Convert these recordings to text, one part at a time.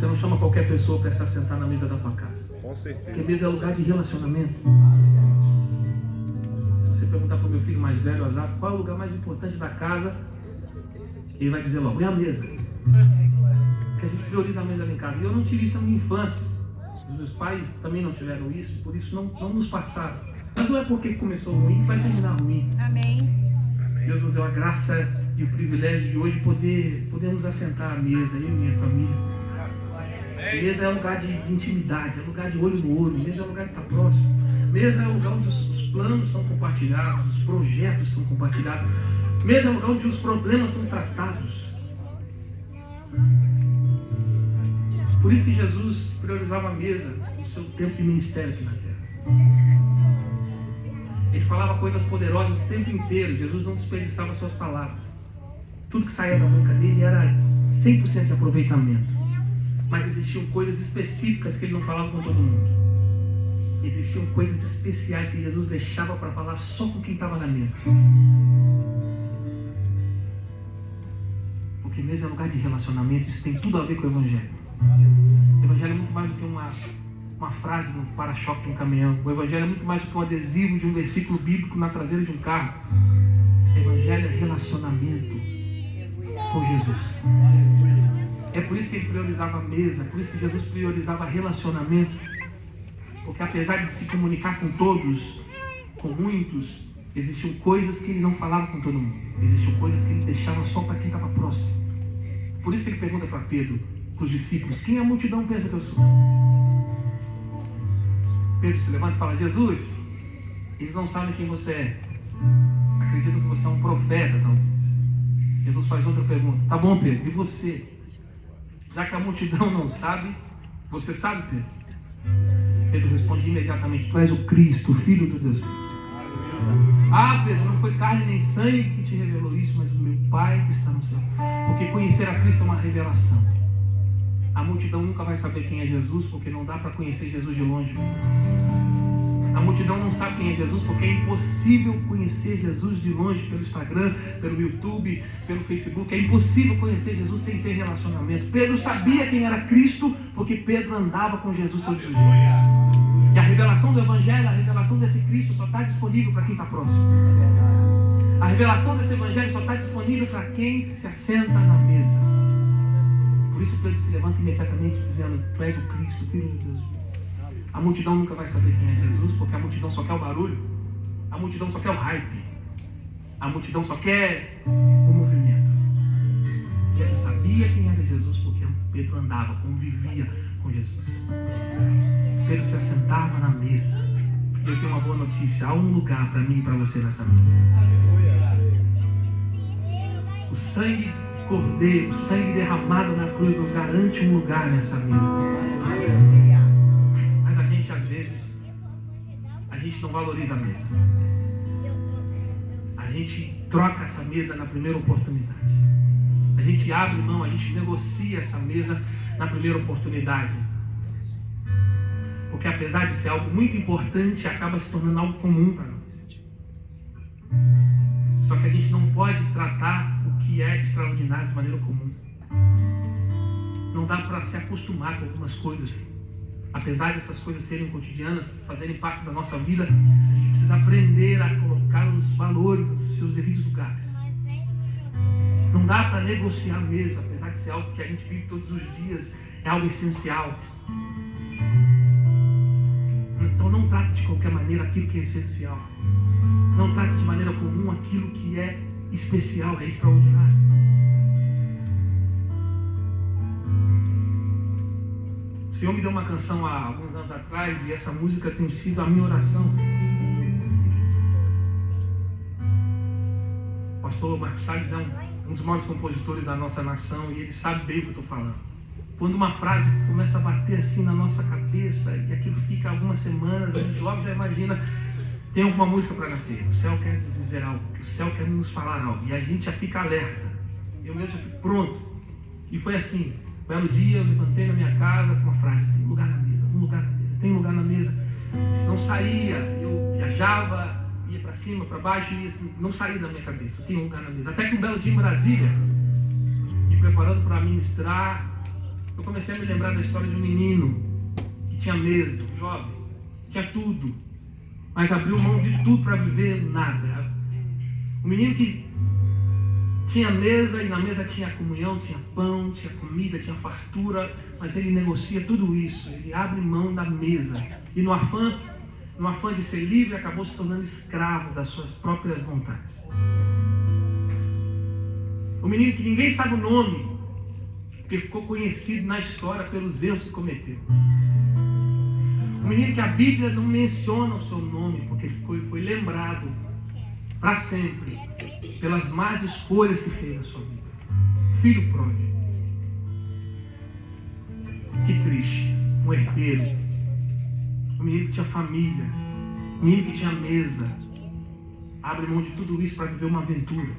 Você não chama qualquer pessoa para se assentar na mesa da tua casa. Com certeza. Porque mesa é lugar de relacionamento. Se você perguntar para o meu filho mais velho, Azar, qual é o lugar mais importante da casa, ele vai dizer logo, é a mesa. Porque a gente prioriza a mesa lá em casa. E eu não tive isso na minha infância. Os meus pais também não tiveram isso, por isso não nos passaram. Mas não é porque começou ruim que vai terminar ruim. Amém. Deus nos deu a graça e o privilégio de hoje podermos assentar à mesa, eu e minha família. Mesa é lugar de intimidade, é lugar de olho no olho, mesa é lugar de estar próximo. Mesa é lugar onde os planos são compartilhados, os projetos são compartilhados. Mesa é lugar onde os problemas são tratados. Por isso que Jesus priorizava a mesa no seu tempo de ministério aqui na terra. Ele falava coisas poderosas o tempo inteiro. Jesus não desperdiçava suas palavras. Tudo que saía da boca dele era 100% de aproveitamento. Mas existiam coisas específicas que ele não falava com todo mundo. Existiam coisas especiais que Jesus deixava para falar só com quem estava na mesa. Porque mesa é lugar de relacionamento. Isso tem tudo a ver com o Evangelho. O Evangelho é muito mais do que uma frase no para-choque de um caminhão. O Evangelho é muito mais do que um adesivo de um versículo bíblico na traseira de um carro. O Evangelho é relacionamento com Jesus. É por isso que ele priorizava a mesa, por isso que Jesus priorizava relacionamento. Porque apesar de se comunicar com todos, com muitos, existiam coisas que ele não falava com todo mundo. Existiam coisas que ele deixava só para quem estava próximo. Por isso que ele pergunta para Pedro, para os discípulos, quem a multidão pensa que eu sou? Pedro se levanta e fala, Jesus, eles não sabem quem você é. Acreditam que você é um profeta, talvez. Jesus faz outra pergunta. Tá bom, Pedro, e você? Já que a multidão não sabe, você sabe, Pedro? Pedro responde imediatamente, tu és o Cristo, o Filho do Deus vivo. Ah, Pedro, não foi carne nem sangue que te revelou isso, mas o meu Pai que está no céu. Porque conhecer a Cristo é uma revelação. A multidão nunca vai saber quem é Jesus, porque não dá para conhecer Jesus de longe. A multidão não sabe quem é Jesus, porque é impossível conhecer Jesus de longe pelo Instagram, pelo YouTube, pelo Facebook. É impossível conhecer Jesus sem ter relacionamento. Pedro sabia quem era Cristo, porque Pedro andava com Jesus todos os dias. E a revelação do Evangelho, a revelação desse Cristo só está disponível para quem está próximo. A revelação desse Evangelho só está disponível para quem se assenta na mesa. Por isso Pedro se levanta imediatamente dizendo, tu és o Cristo, Filho de Deus. A multidão nunca vai saber quem é Jesus, porque a multidão só quer o barulho. A multidão só quer o hype. A multidão só quer o movimento. Pedro sabia quem era Jesus, porque Pedro andava, convivia com Jesus. Pedro se assentava na mesa. E eu tenho uma boa notícia, há um lugar para mim e para você nessa mesa. O sangue do Cordeiro, o sangue derramado na cruz nos garante um lugar nessa mesa. Mas a gente, às vezes, a gente não valoriza a mesa. A gente troca essa mesa na primeira oportunidade. A gente abre mão, a gente negocia essa mesa na primeira oportunidade. Porque apesar de ser algo muito importante, acaba se tornando algo comum para nós. Só que a gente não pode tratar o que é extraordinário de maneira comum. Não dá para se acostumar com algumas coisas. Apesar dessas coisas serem cotidianas, fazerem parte da nossa vida, a gente precisa aprender a colocar os valores nos seus devidos lugares. Não dá para negociar a mesa, apesar de ser algo que a gente vive todos os dias, é algo essencial. Então não trate de qualquer maneira aquilo que é essencial. Não trate de maneira comum aquilo que é especial, é extraordinário. O Senhor me deu uma canção há alguns anos atrás e essa música tem sido a minha oração. O pastor Marcos Salles é um dos maiores compositores da nossa nação e ele sabe bem o que eu estou falando. Quando uma frase começa a bater assim na nossa cabeça e aquilo fica algumas semanas, a gente logo já imagina, tem alguma música para nascer, o céu quer nos dizer algo, que o céu quer nos falar algo, e a gente já fica alerta, eu mesmo já fico pronto. E foi assim, um belo dia eu levantei na minha casa com uma frase, tem lugar na mesa, um lugar na mesa, tem lugar na mesa. Se não saía, eu viajava, ia para cima, para baixo, e assim, não saía da minha cabeça, tem lugar na mesa. Até que um belo dia em Brasília, me preparando para ministrar, eu comecei a me lembrar da história de um menino que tinha mesa, um jovem, tinha tudo, mas abriu mão de tudo para viver nada. Um menino que tinha mesa, e na mesa tinha comunhão, tinha pão, tinha comida, tinha fartura, mas ele negocia tudo isso, ele abre mão da mesa, e no afã de ser livre, acabou se tornando escravo das suas próprias vontades. O menino que ninguém sabe o nome, porque ficou conhecido na história pelos erros que cometeu. O menino que a Bíblia não menciona o seu nome, porque foi lembrado para sempre pelas más escolhas que fez na sua vida. Filho pródigo. Que triste. Um herdeiro. Um menino que tinha família. Um menino que tinha mesa. Abre mão de tudo isso para viver uma aventura.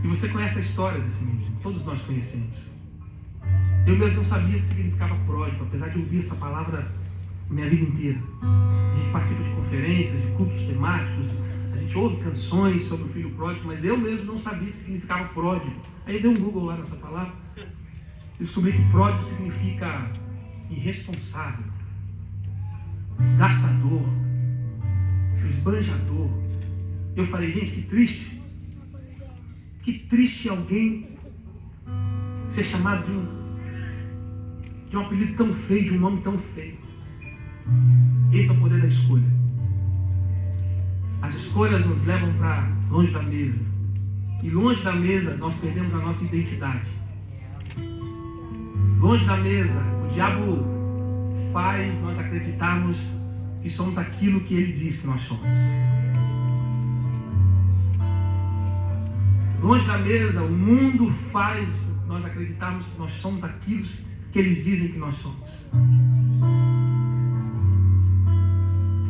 E você conhece a história desse menino. Todos nós conhecemos. Eu mesmo não sabia o que significava pródigo, apesar de ouvir essa palavra minha vida inteira. A gente participa de conferências, de cultos temáticos, a gente ouve canções sobre o filho pródigo, mas eu mesmo não sabia o que significava pródigo. Aí eu dei um Google lá nessa palavra, descobri que pródigo significa irresponsável, gastador, esbanjador. Eu falei, gente, que triste. Que triste alguém ser chamado de um apelido tão feio, de um nome tão feio. Esse é o poder da escolha. As escolhas nos levam para longe da mesa. E longe da mesa nós perdemos a nossa identidade. Longe da mesa, o diabo faz nós acreditarmos que somos aquilo que ele diz que nós somos. Longe da mesa, o mundo faz nós acreditarmos que nós somos aquilo que eles dizem que nós somos.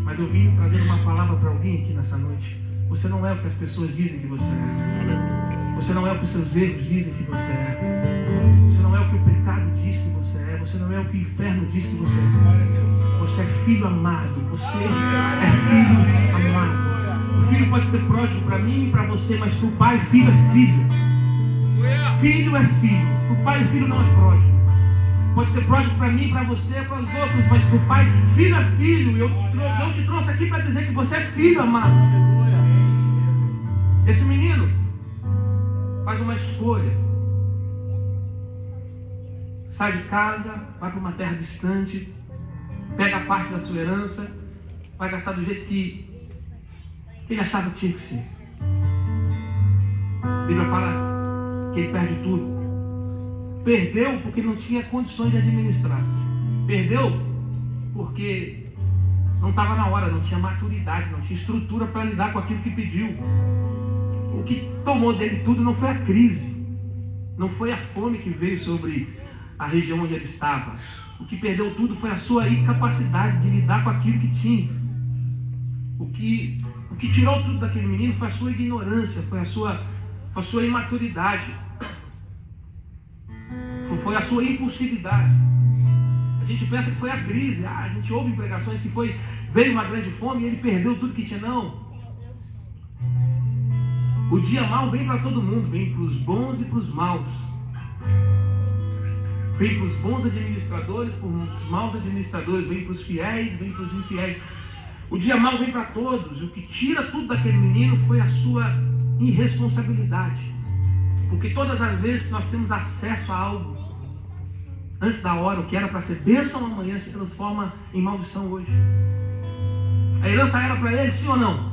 Mas eu vim trazendo uma palavra para alguém aqui nessa noite. Você não é o que as pessoas dizem que você é. Você não é o que os seus erros dizem que você é. Você não é o que o pecado diz que você é. Você não é o que o inferno diz que você é. Você é filho amado. Você é filho amado. O filho pode ser pródigo para mim e para você, mas para o pai, filho é filho. Filho é filho. Para o pai, filho não é pródigo. Pode ser pródigo para mim, para você, para os outros, mas para o pai, filho é filho. E Deus te trouxe aqui para dizer que você é filho amado. Esse menino faz uma escolha. Sai de casa, vai para uma terra distante, pega a parte da sua herança, vai gastar do jeito que ele achava que tinha que ser. A Bíblia fala que ele perde tudo. Perdeu porque não tinha condições de administrar. Perdeu porque não estava na hora, não tinha maturidade, não tinha estrutura para lidar com aquilo que pediu. O que tomou dele tudo não foi a crise, não foi a fome que veio sobre a região onde ele estava. O que perdeu tudo foi a sua incapacidade de lidar com aquilo que tinha. O que tirou tudo daquele menino foi a sua ignorância, foi a sua imaturidade, foi a sua impulsividade. A gente pensa que foi a crise, a gente ouve em pregações que veio uma grande fome e ele perdeu tudo que tinha. Não. O dia mau vem para todo mundo, vem para os bons e para os maus. Vem para os bons administradores, para os maus administradores, vem para os fiéis, vem para os infiéis. O dia mau vem para todos. O que tira tudo daquele menino foi a sua irresponsabilidade. Porque todas as vezes que nós temos acesso a algo antes da hora, o que era para ser bênção amanhã se transforma em maldição hoje. A herança era para ele, sim ou não?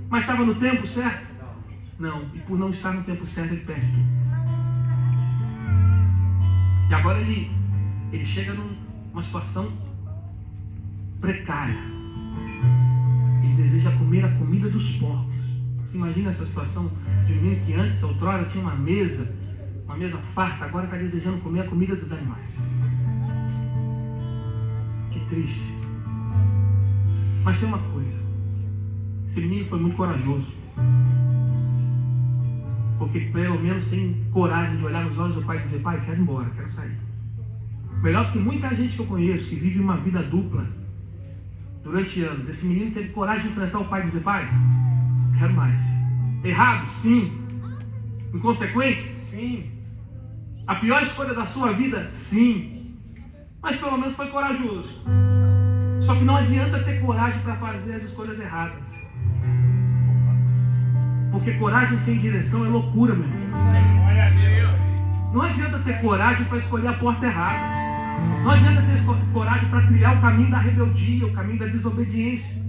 Mas estava no tempo certo? Não. E por não estar no tempo certo, ele perde tudo. E agora ele chega numa situação precária. Ele deseja comer a comida dos porcos. Você imagina essa situação de um menino que antes, outrora, tinha uma mesa farta, agora está desejando comer a comida dos animais. Que triste. Mas tem uma coisa. Esse menino foi muito corajoso. Porque pelo menos tem coragem de olhar nos olhos do pai e dizer: pai, quero ir embora, quero sair. Melhor do que muita gente que eu conheço que vive uma vida dupla durante anos. Esse menino teve coragem de enfrentar o pai e dizer: pai, quero mais. Errado? Sim. Inconsequente? Sim. A pior escolha da sua vida? Sim. Mas pelo menos foi corajoso. Só que não adianta ter coragem para fazer as escolhas erradas. Porque coragem sem direção é loucura, meu irmão. Não adianta ter coragem para escolher a porta errada. Não adianta ter coragem para trilhar o caminho da rebeldia, o caminho da desobediência.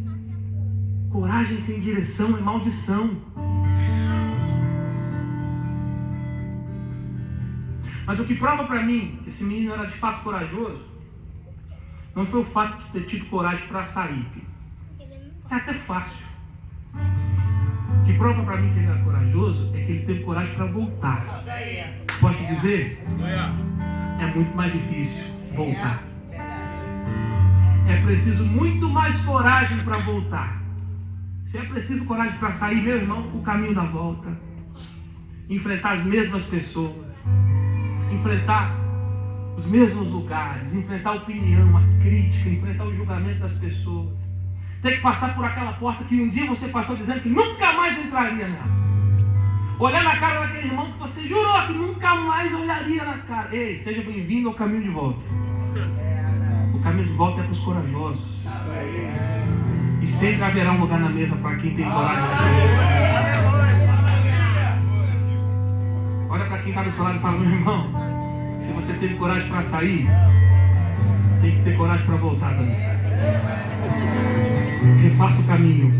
Coragem sem direção é maldição. Mas o que prova para mim que esse menino era de fato corajoso não foi o fato de ter tido coragem para sair. É até fácil. O que prova para mim que ele era corajoso é que ele teve coragem para voltar. Posso te dizer? É muito mais difícil voltar. É preciso muito mais coragem para voltar. Se é preciso coragem para sair, meu irmão, o caminho da volta. Enfrentar as mesmas pessoas. Enfrentar os mesmos lugares. Enfrentar a opinião, a crítica. Enfrentar o julgamento das pessoas. Ter que passar por aquela porta que um dia você passou dizendo que nunca mais entraria nela. Olhar na cara daquele irmão que você jurou que nunca mais olharia na cara. Ei, seja bem-vindo ao caminho de volta. O caminho de volta é para os corajosos. E sempre haverá um lugar na mesa para quem tem coragem. Olha para quem está do seu lado e fala: meu irmão, se você teve coragem para sair, tem que ter coragem para voltar também. Refaça o caminho.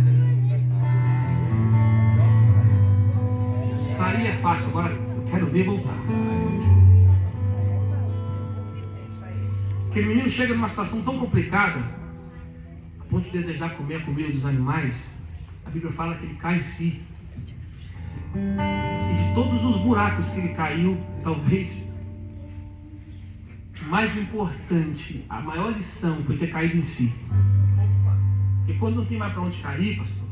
Sair é fácil, agora eu quero ver voltar. Aquele menino chega numa situação tão complicada, a ponto de desejar comer a comida dos animais. A Bíblia fala que ele cai em si. E de todos os buracos que ele caiu, talvez o mais importante, a maior lição foi ter caído em si. Porque quando não tem mais para onde cair, pastor,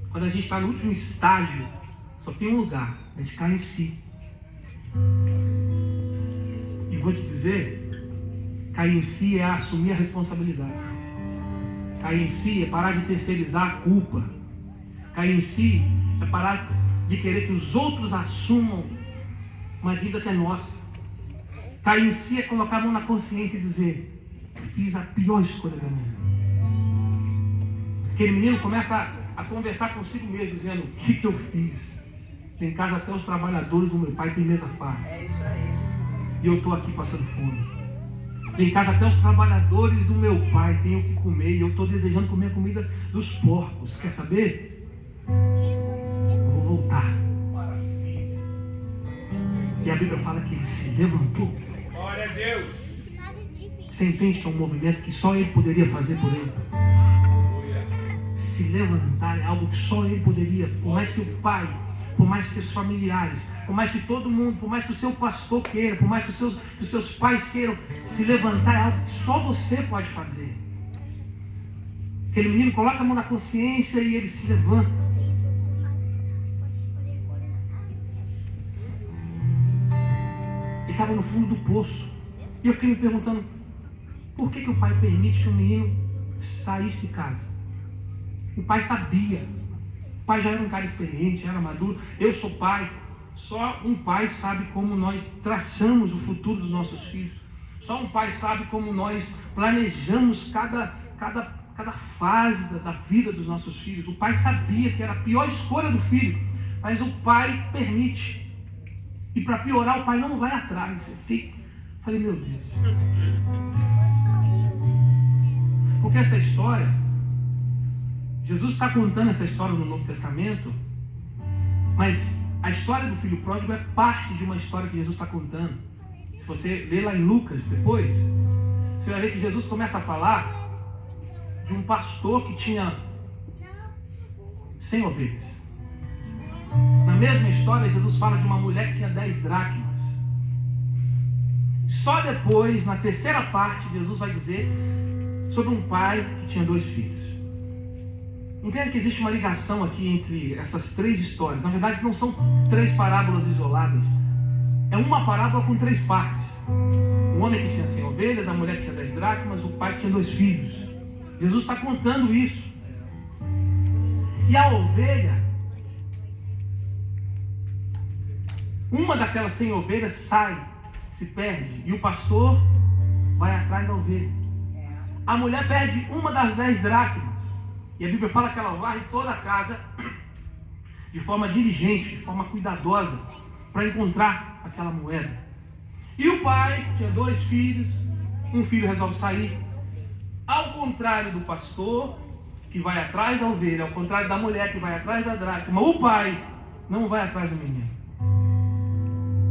quando a gente está no último estágio, só tem um lugar: a gente cai em si. E vou te dizer, cair em si é assumir a responsabilidade. Cair em si é parar de terceirizar a culpa. Cair em si é parar de querer que os outros assumam uma dívida que é nossa. Cair em si é colocar a mão na consciência e dizer: fiz a pior escolha da minha vida. Aquele menino começa a conversar consigo mesmo, dizendo: o que eu fiz? Em casa até os trabalhadores do meu pai têm mesa farta. E eu estou aqui passando fome. Em casa até os trabalhadores do meu pai têm o que comer. E eu estou desejando comer a comida dos porcos. Quer saber? Eu vou voltar. E a Bíblia fala que ele se levantou. Glória a Deus. Você entende que é um movimento que só ele poderia fazer por ele? Se levantar é algo que só ele poderia. Por mais que o pai, por mais que os familiares, por mais que todo mundo, por mais que o seu pastor queira, por mais que os seus pais queiram, se levantar é algo que só você pode fazer. Aquele menino coloca a mão na consciência e ele se levanta. Ele estava no fundo do poço. E eu fiquei me perguntando: por que o pai permite que o menino saísse de casa? O pai sabia. O pai já era um cara experiente, já era maduro. Eu sou pai. Só um pai sabe como nós traçamos o futuro dos nossos filhos. Só um pai sabe como nós planejamos cada fase da vida dos nossos filhos. O pai sabia que era a pior escolha do filho, mas o pai permite. E para piorar, o pai não vai atrás. Falei: meu Deus. Porque essa história, Jesus está contando essa história no Novo Testamento, mas a história do filho pródigo é parte de uma história que Jesus está contando. Se você ler lá em Lucas depois, você vai ver que Jesus começa a falar de um pastor que tinha 100 ovelhas. Na mesma história, Jesus fala de uma mulher que tinha 10 dracmas. Só depois, na terceira parte, Jesus vai dizer sobre um pai que tinha 2 filhos. Entende que existe uma ligação aqui entre essas 3 histórias. Na verdade, não são 3 parábolas isoladas. É uma parábola com 3 partes. O homem que tinha 100 ovelhas, a mulher que tinha 10 dracmas, o pai que tinha 2 filhos. Jesus está contando isso. E a ovelha, Uma daquelas 100 ovelhas sai, se perde, e o pastor vai atrás da ovelha. A mulher perde uma das 10 dracmas, e a Bíblia fala que ela varre toda a casa de forma diligente, de forma cuidadosa, para encontrar aquela moeda. E o pai tinha 2 filhos, um filho resolve sair. Ao contrário do pastor, que vai atrás da ovelha, ao contrário da mulher que vai atrás da dracma, o pai não vai atrás do menino.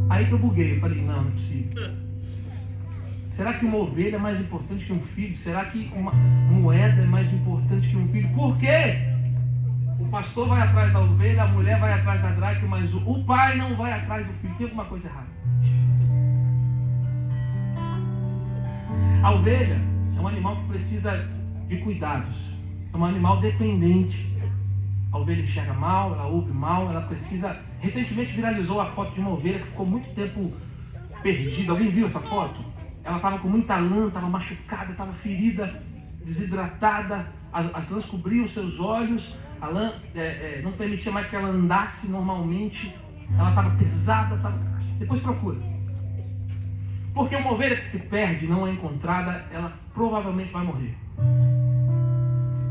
Aí que eu buguei, eu falei, não é possível. Será que uma ovelha é mais importante que um filho? Será que uma moeda é mais importante que um filho? Por quê? O pastor vai atrás da ovelha, a mulher vai atrás da dracma, mas o pai não vai atrás do filho. Tem alguma coisa errada. A ovelha é um animal que precisa de cuidados. É um animal dependente. A ovelha enxerga mal, ela ouve mal, ela precisa... Recentemente viralizou a foto de uma ovelha que ficou muito tempo perdida. Alguém viu essa foto? Ela estava com muita lã, estava machucada, estava ferida, desidratada. As lãs cobriam seus olhos. A lã não permitia mais que ela andasse normalmente. Ela estava pesada. Depois procura. Porque uma ovelha que se perde, não é encontrada, ela provavelmente vai morrer.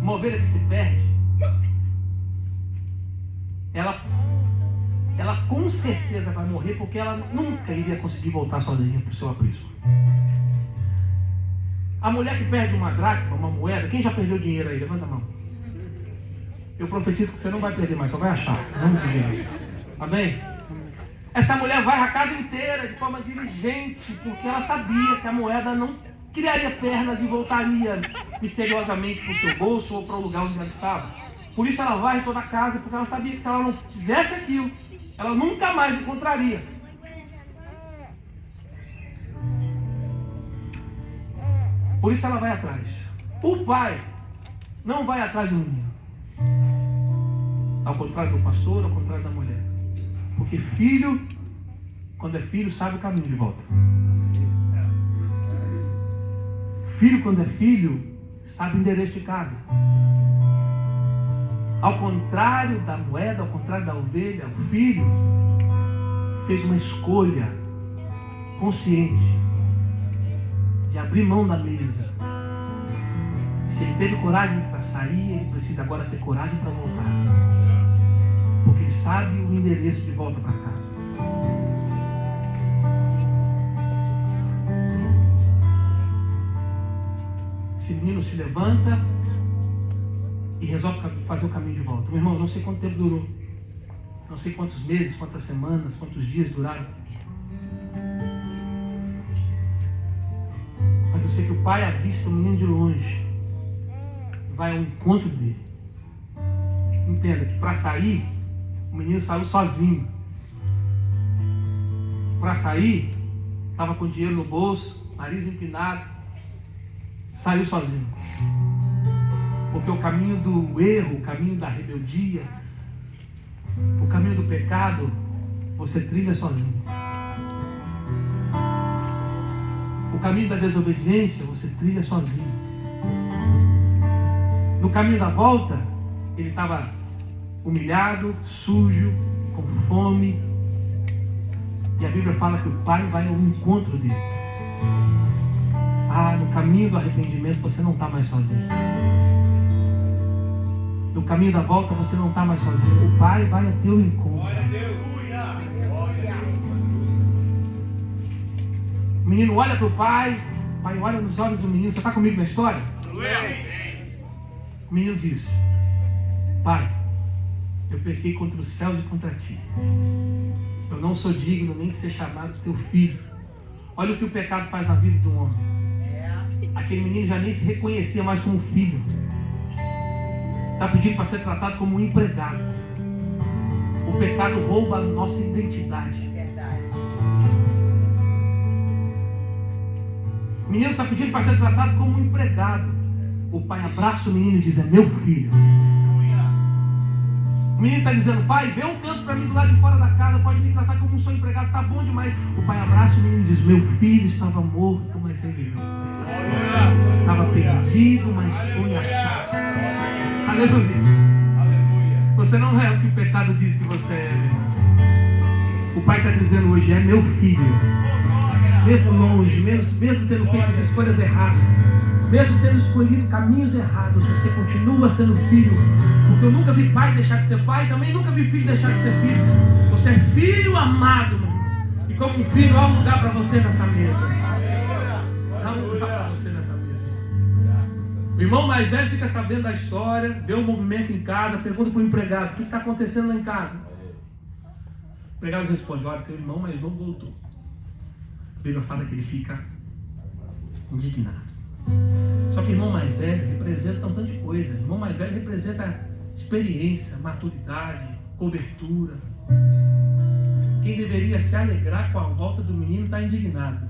Uma ovelha que se perde, ela com certeza vai morrer, porque ela nunca iria conseguir voltar sozinha para o seu aprisco. A mulher que perde uma dracma, uma moeda, quem já perdeu dinheiro aí? Levanta a mão. Eu profetizo que você não vai perder mais, só vai achar. Em nome de Jesus. Amém? Essa mulher vai a casa inteira de forma diligente, porque ela sabia que a moeda não criaria pernas e voltaria misteriosamente para o seu bolso ou para o lugar onde ela estava. Por isso ela vai toda a casa, porque ela sabia que se ela não fizesse aquilo, ela nunca mais encontraria. Por isso ela vai atrás. O pai não vai atrás do menino. Ao contrário do pastor, ao contrário da mulher. Porque filho, quando é filho, sabe o caminho de volta. Filho, quando é filho, sabe o endereço de casa. Ao contrário da moeda, ao contrário da ovelha, o filho fez uma escolha consciente de abrir mão da mesa. Se ele teve coragem para sair, ele precisa agora ter coragem para voltar. Porque ele sabe o endereço de volta para casa. Esse menino se levanta e resolve fazer o caminho de volta. Meu irmão, não sei quanto tempo durou. Não sei quantos meses, quantas semanas, quantos dias duraram. Mas eu sei que o pai avista o menino de longe. Vai ao encontro dele. Entenda que para sair, o menino saiu sozinho. Para sair, estava com dinheiro no bolso, nariz empinado. Saiu sozinho. Porque o caminho do erro, o caminho da rebeldia, o caminho do pecado, você trilha sozinho. O caminho da desobediência, você trilha sozinho. No caminho da volta, ele estava humilhado, sujo, com fome. E a Bíblia fala que o pai vai ao encontro dele. No caminho do arrependimento você não está mais sozinho. No caminho da volta você não está mais sozinho. O pai vai ao teu encontro. O menino olha para o pai olha nos olhos do menino. Você está comigo na história? O menino disse: pai, eu pequei contra os céus e contra ti. Eu não sou digno nem de ser chamado teu filho. Olha o que o pecado faz na vida do homem. Aquele menino já nem se reconhecia mais como filho. Está pedindo para ser tratado como um empregado. O pecado rouba a nossa identidade. O menino está pedindo para ser tratado como um empregado. O pai abraça o menino e diz: é meu filho. O menino está dizendo: pai, vê um canto para mim do lado de fora da casa, pode me tratar como um só empregado, está bom demais. O pai abraça o menino e diz: meu filho estava morto, mas reviveu. Estava perdido, mas foi achado. Aleluia. Você não é o que o pecado diz que você é, meu irmão. O Pai está dizendo hoje: é meu filho. Mesmo longe, mesmo tendo feito as escolhas erradas, mesmo tendo escolhido caminhos errados, você continua sendo filho. Porque eu nunca vi pai deixar de ser pai, também nunca vi filho deixar de ser filho. Você é filho amado, meu irmão. E como um filho, há um lugar para você nessa mesa. Há um lugar para você nessa mesa. O irmão mais velho fica sabendo da história, vê o movimento em casa, pergunta para o empregado: o que está acontecendo lá em casa? O empregado responde: olha, teu irmão mais novo voltou. A Bíblia fala que ele fica indignado. Só que o irmão mais velho representa um tanto de coisa. O irmão mais velho representa experiência, maturidade, cobertura. Quem deveria se alegrar com a volta do menino está indignado.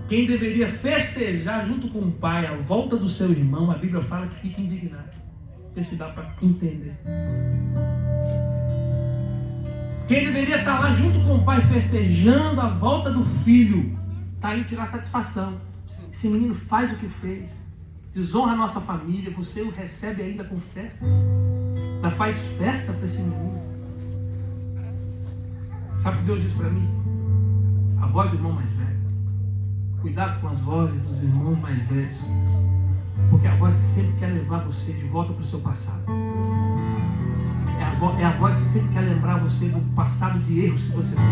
Quem deveria festejar junto com o pai a volta do seu irmão, a Bíblia fala que fica indignado. Vê se dá para entender. Quem deveria estar lá junto com o pai festejando a volta do filho, está indo tirar satisfação. Esse menino faz o que fez, desonra a nossa família, você o recebe ainda com festa. Já faz festa para esse menino. Sabe o que Deus disse para mim? A voz do irmão mais velho. Cuidado com as vozes dos irmãos mais velhos, porque é a voz que sempre quer levar você de volta para o seu passado. É a voz que sempre quer lembrar você do passado de erros que você teve.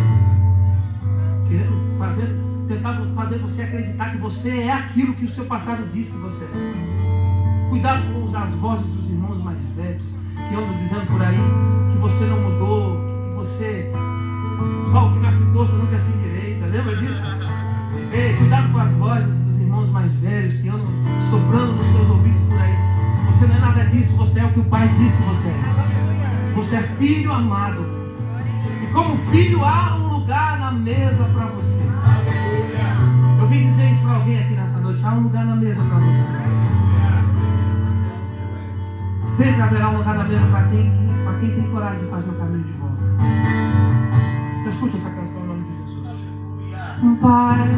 Querendo tentar fazer você acreditar que você é aquilo que o seu passado diz que você é. Cuidado com as vozes dos irmãos mais velhos, que andam dizendo por aí que você não mudou, que você... Qual que nasce torto nunca se endireita. Lembra disso? Ei, cuidado com as vozes dos irmãos mais velhos que andam soprando nos seus ouvidos por aí. Você não é nada disso, você é o que o Pai diz que você é. Você é filho amado. E como filho, há um lugar na mesa para você. Eu vim dizer isso para alguém aqui nessa noite: há um lugar na mesa para você. Sempre haverá um lugar na mesa para quem tem coragem de fazer o caminho de volta. Então escute essa canção em nome de Jesus. Pai,